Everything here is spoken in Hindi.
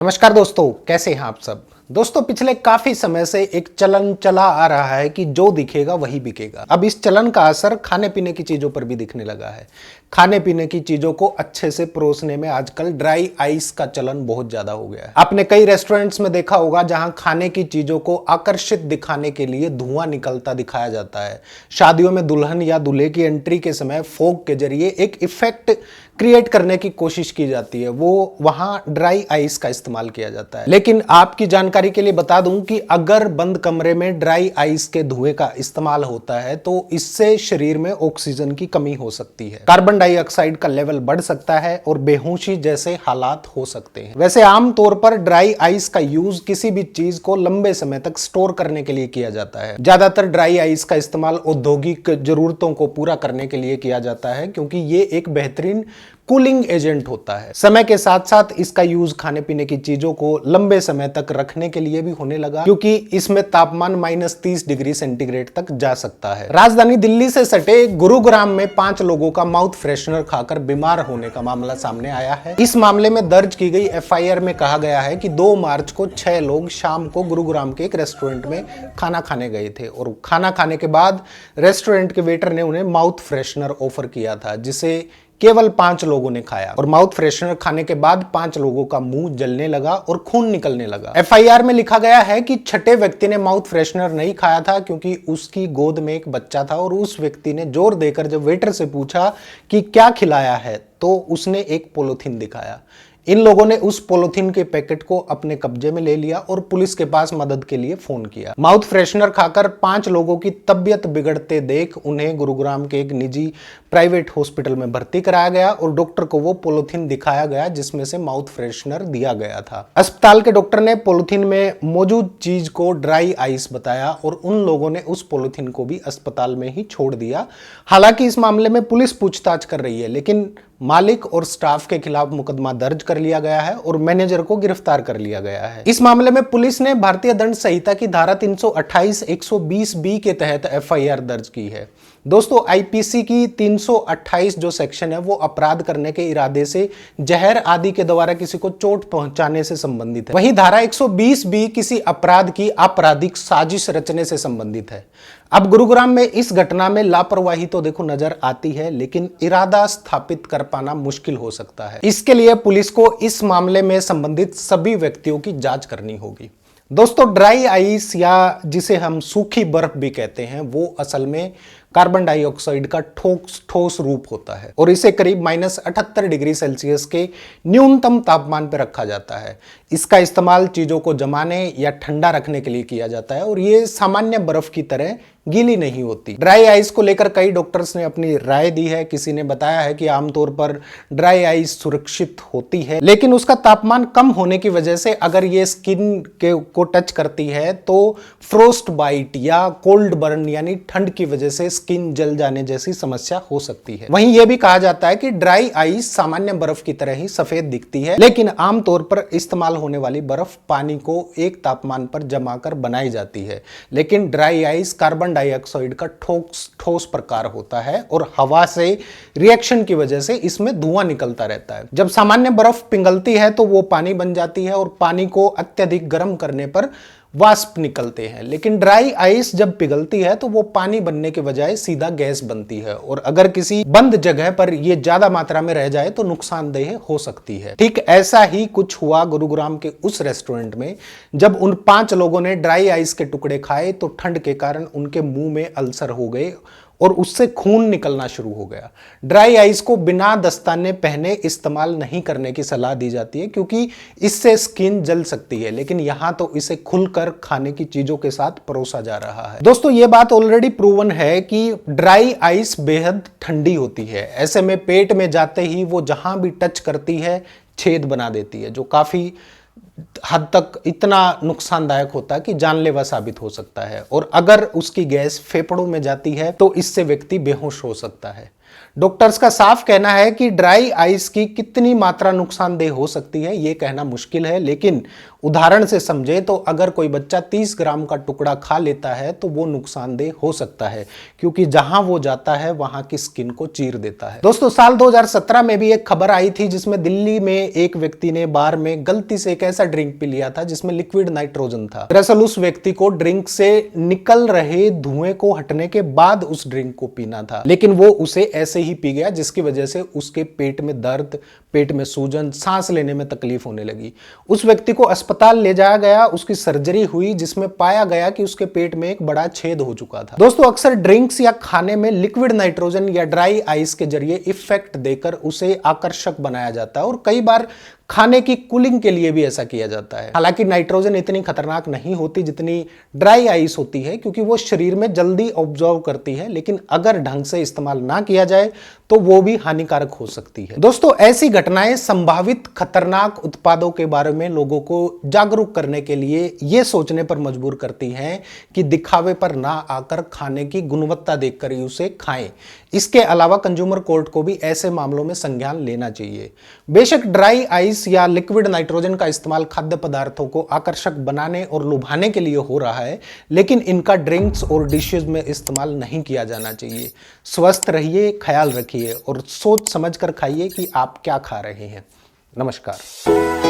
नमस्कार दोस्तों, कैसे हैं आप सब। दोस्तों, पिछले काफी समय से एक चलन चला आ रहा है कि जो दिखेगा वही बिकेगा। अब इस चलन का असर खाने पीने की चीजों पर भी दिखने लगा है। खाने पीने की चीजों को अच्छे से परोसने में आजकल ड्राई आइस का चलन बहुत ज्यादा हो गया है। आपने कई रेस्टोरेंट्स में देखा होगा जहां खाने की चीजों को आकर्षित दिखाने के लिए धुआं निकलता दिखाया जाता है। शादियों में दुल्हन या दूल्हे की एंट्री के समय फोग के जरिए एक इफेक्ट क्रिएट करने की कोशिश की जाती है, वो वहां ड्राई आइस का इस्तेमाल किया जाता है। लेकिन आपकी जानकारी के लिए बता दूं कि अगर बंद कमरे में ड्राई आइस के धुएं का इस्तेमाल होता है तो इससे शरीर में ऑक्सीजन की कमी हो सकती है, कार्बन डाइऑक्साइड का लेवल बढ़ सकता है और बेहोशी जैसे हालात हो सकते हैं। वैसे आमतौर पर ड्राई आइस का यूज किसी भी चीज को लंबे समय तक स्टोर करने के लिए किया जाता है। ज्यादातर ड्राई आइस का इस्तेमाल औद्योगिक जरूरतों को पूरा करने के लिए किया जाता है, क्योंकि ये एक बेहतरीन कूलिंग एजेंट होता है। समय के साथ साथ इसका यूज खाने पीने की चीजों को लंबे समय तक रखने के लिए भी होने लगा, क्योंकि इसमें तापमान -30 डिग्री सेंटीग्रेड तक जा सकता है। राजधानी दिल्ली से सटे गुरुग्राम में 5 लोगों का माउथ फ्रेशनर खाकर बीमार होने का मामला सामने आया है। इस मामले में दर्ज की गई एफआईआर में कहा गया है कि 2 मार्च को 6 लोग शाम को गुरुग्राम के एक रेस्टोरेंट में खाना खाने गए थे और खाना खाने के बाद रेस्टोरेंट के वेटर ने उन्हें माउथ फ्रेशनर ऑफर किया था, जिसे केवल 5 लोगों ने खाया और माउथ फ्रेशनर खाने के बाद 5 लोगों का मुंह जलने लगा और खून निकलने लगा। एफआईआर में लिखा गया है कि छठे व्यक्ति ने माउथ फ्रेशनर नहीं खाया था क्योंकि उसकी गोद में एक बच्चा था और उस व्यक्ति ने जोर देकर जब वेटर से पूछा कि क्या खिलाया है तो उसने एक पॉलीथीन दिखाया। इन लोगों ने उस पॉलीथीन के पैकेट को अपने कब्जे में ले लिया और पुलिस के पास मदद के लिए फोन किया। माउथ फ्रेशनर खाकर 5 लोगों की तबीयत बिगड़ते देख उन्हें गुरुग्राम के एक निजी प्राइवेट हॉस्पिटल में भर्ती कराया गया और डॉक्टर को वो पॉलीथीन दिखाया गया जिसमें से माउथ फ्रेशनर दिया गया था। अस्पताल के डॉक्टर ने पॉलीथीन में मौजूद चीज को ड्राई आइस बताया और उन लोगों ने उस पॉलीथीन को भी अस्पताल में ही छोड़ दिया। हालांकि इस मामले में पुलिस पूछताछ कर रही है, लेकिन मालिक और स्टाफ के खिलाफ मुकदमा दर्ज कर लिया गया है और मैनेजर को गिरफ्तार कर लिया गया है। इस मामले में पुलिस ने भारतीय दंड संहिता की धारा 328, 120 बी के तहत एफआईआर दर्ज की है। दोस्तों, आईपीसी की 328 जो सेक्शन है वो अपराध करने के इरादे से जहर आदि के द्वारा किसी को चोट पहुंचाने से संबंधित है। वहीं धारा 120 बी किसी अपराध की आपराधिक साजिश रचने से संबंधित है। अब गुरुग्राम में इस घटना में लापरवाही तो देखो नजर आती है, लेकिन इरादा स्थापित कर पाना मुश्किल हो सकता है। इसके लिए पुलिस को इस मामले में संबंधित सभी व्यक्तियों की जांच करनी होगी। दोस्तों, ड्राई आइस या जिसे हम सूखी बर्फ भी कहते हैं वो असल में कार्बन डाइऑक्साइड का ठोस रूप होता है और इसे करीब -78 डिग्री सेल्सियस के न्यूनतम तापमान पर रखा जाता है। इसका इस्तेमाल चीजों को जमाने या ठंडा रखने के लिए किया जाता है और ये सामान्य बर्फ की तरह गीली नहीं होती। ड्राई आइस को लेकर कई डॉक्टर्स ने अपनी राय दी है। किसी ने बताया है कि आमतौर पर ड्राई आइस सुरक्षित होती है, लेकिन उसका तापमान कम होने की वजह से अगर ये स्किन को टच करती है तो फ्रोस्ट बाइट या कोल्ड बर्न यानी ठंड की वजह से स्किन जल जाने जैसी समस्या हो सकती है। वहीं यह भी कहा जाता है कि ड्राई आइस सामान्य बर्फ की तरह ही सफेद दिखती है, लेकिन आमतौर पर इस्तेमाल होने वाली बर्फ पानी को एक तापमान पर जमाकर बनाई जाती है। लेकिन ड्राई आइस कार्बन डाइऑक्साइड का ठोस प्रकार होता है और हवा से रिएक्शन की वजह से इसमें धुआं निकलता रहता है। जब सामान्य बर्फ पिघलती है तो वो पानी बन जाती है और पानी को अत्यधिक गर्म करने पर वाष्प निकलते हैं, लेकिन ड्राई आइस जब पिघलती है तो वो पानी बनने के बजाय सीधा गैस बनती है और अगर किसी बंद जगह पर ये ज्यादा मात्रा में रह जाए तो नुकसानदेह हो सकती है। ठीक ऐसा ही कुछ हुआ गुरुग्राम के उस रेस्टोरेंट में। जब उन 5 लोगों ने ड्राई आइस के टुकड़े खाए तो ठंड के कारण उनके मुंह में अल्सर हो गए और उससे खून निकलना शुरू हो गया। ड्राई आइस को बिना दस्ताने पहने इस्तेमाल नहीं करने की सलाह दी जाती है क्योंकि इससे स्किन जल सकती है, लेकिन यहां तो इसे खुलकर खाने की चीजों के साथ परोसा जा रहा है। दोस्तों, यह बात ऑलरेडी प्रूवन है कि ड्राई आइस बेहद ठंडी होती है। ऐसे में पेट में जाते ही वो जहां भी टच करती है छेद बना देती है, जो काफी हद तक इतना नुकसानदायक होता है कि जानलेवा साबित हो सकता है और अगर उसकी गैस फेफड़ों में जाती है तो इससे व्यक्ति बेहोश हो सकता है। डॉक्टर्स का साफ कहना है कि ड्राई आइस की कितनी मात्रा नुकसानदेह हो सकती है ये कहना मुश्किल है, लेकिन उदाहरण से समझे तो अगर कोई बच्चा 30 ग्राम का टुकड़ा खा लेता है तो वो नुकसानदेह हो सकता है, क्योंकि जहां वो जाता है वहां की स्किन को चीर देता है। दोस्तों, साल 2017 में भी एक खबर आई थी जिसमें दिल्ली में एक व्यक्ति ने बार में गलती से एक ऐसा ड्रिंक पी लिया था जिसमें लिक्विड नाइट्रोजन था। दरअसल उस व्यक्ति को ड्रिंक से निकल रहे धुएं को हटने के बाद उस ड्रिंक को पीना था, लेकिन वो उसे ऐसे ही पी गया, जिसकी वजह से उसके पेट में दर्द, पेट में सूजन, सांस लेने में तकलीफ होने लगी। उस व्यक्ति को अस्पताल ले जाया गया, उसकी सर्जरी हुई जिसमें पाया गया कि उसके पेट में एक बड़ा छेद हो चुका था। दोस्तों, अक्सर ड्रिंक्स या खाने में लिक्विड नाइट्रोजन या ड्राई आइस के जरिए इफेक्ट देकर उसे आकर्षक बनाया जाता है और कई बार खाने की कूलिंग के लिए भी ऐसा किया जाता है। हालांकि नाइट्रोजन इतनी खतरनाक नहीं होती जितनी ड्राई आइस होती है, क्योंकि वो शरीर में जल्दी ऑब्जॉर्व करती है, लेकिन अगर ढंग से इस्तेमाल ना किया जाए तो वो भी हानिकारक हो सकती है। दोस्तों, ऐसी घटनाएं संभावित खतरनाक उत्पादों के बारे में लोगों को जागरूक करने के लिए ये सोचने पर मजबूर करती हैं कि दिखावे पर ना आकर खाने की गुणवत्ता देखकर ही उसे खाएं। इसके अलावा कंज्यूमर कोर्ट को भी ऐसे मामलों में संज्ञान लेना चाहिए। बेशक ड्राई आइस या लिक्विड नाइट्रोजन का इस्तेमाल खाद्य पदार्थों को आकर्षक बनाने और लुभाने के लिए हो रहा है, लेकिन इनका ड्रिंक्स और डिशेज में इस्तेमाल नहीं किया जाना चाहिए। स्वस्थ रहिए, ख्याल रखिए और सोच समझकर खाइए कि आप क्या खा रहे हैं। नमस्कार।